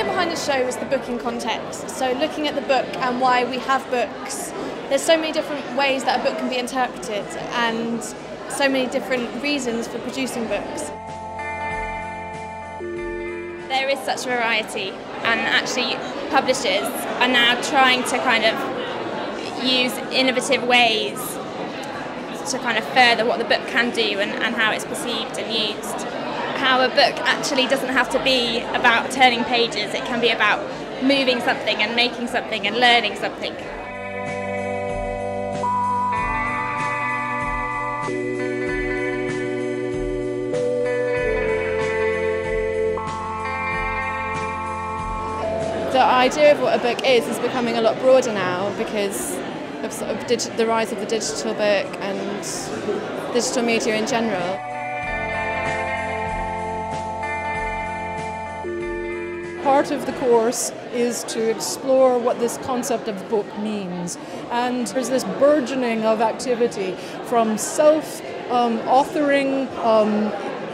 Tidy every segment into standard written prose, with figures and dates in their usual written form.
idea behind the show was the book in context. So looking at the book and why we have books. There's so many different ways that a book can be interpreted and so many different reasons for producing books. There is such variety, and actually publishers are now trying to kind of use innovative ways to kind of further what the book can do and how it's perceived and used. How a book actually doesn't have to be about turning pages, it can be about moving something and making something and learning something. The idea of what a book is becoming a lot broader now because of sort of the rise of the digital book and digital media in general. Part of the course is to explore what this concept of book means, and there's this burgeoning of activity from self-authoring.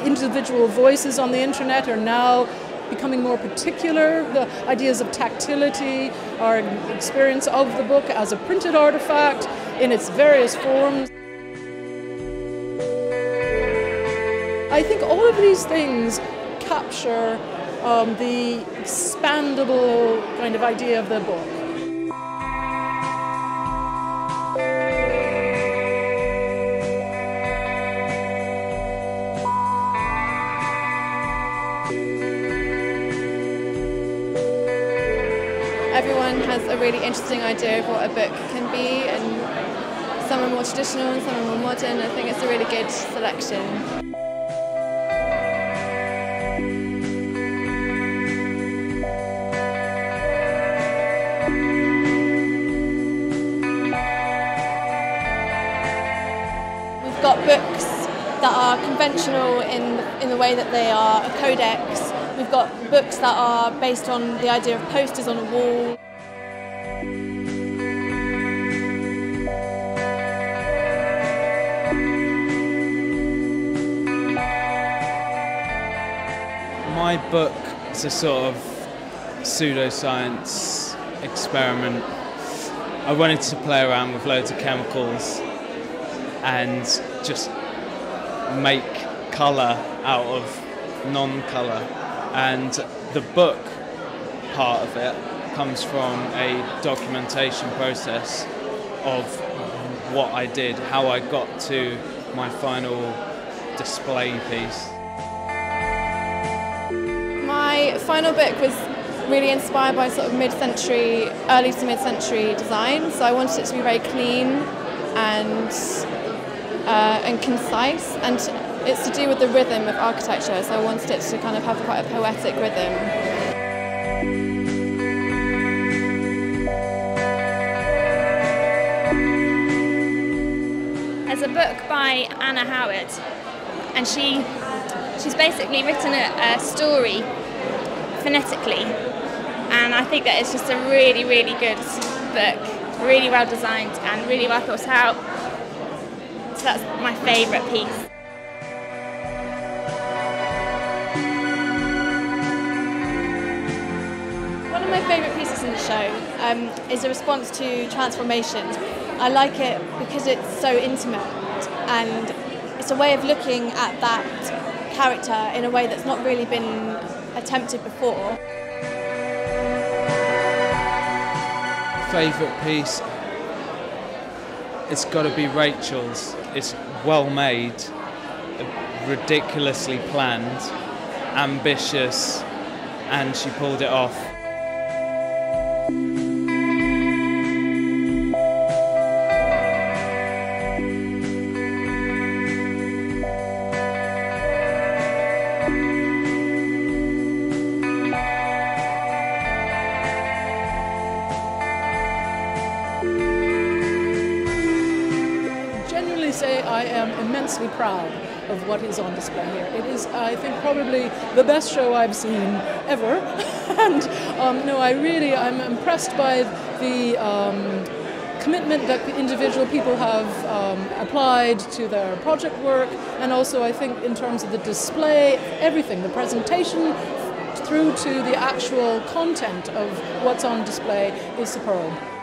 Individual voices on the internet are now becoming more particular. The ideas of tactility, our experience of the book as a printed artifact in its various forms. I think all of these things capture the expandable kind of idea of the book. Everyone has a really interesting idea of what a book can be, and some are more traditional and some are more modern. I think it's a really good selection. We've got books that are conventional in the way that they are a codex. We've got books that are based on the idea of posters on a wall. My book is a sort of pseudoscience experiment. I wanted to play around with loads of chemicals and just make colour out of non-colour. And the book part of it comes from a documentation process of what I did, how I got to my final display piece. My final book was really inspired by sort of mid-century, early to mid-century design. So I wanted it to be very clean and concise, and it's to do with the rhythm of architecture. So I wanted it to kind of have quite a poetic rhythm. There's a book by Anna Howard, and she's basically written a story phonetically, and I think that it's just a really, really good book, really well designed and really well thought out. So that's my favourite piece. One of my favourite pieces in the show is a response to transformations. I like it because it's so intimate, and it's a way of looking at that character in a way that's not really been attempted before. Favourite piece? It's got to be Rachel's. It's well made, ridiculously planned, ambitious, and she pulled it off. Say I am immensely proud of what is on display here. It is, I think, probably the best show I've seen ever. And I'm impressed by the commitment that the individual people have applied to their project work, and also I think in terms of the display, everything, the presentation through to the actual content of what's on display is superb.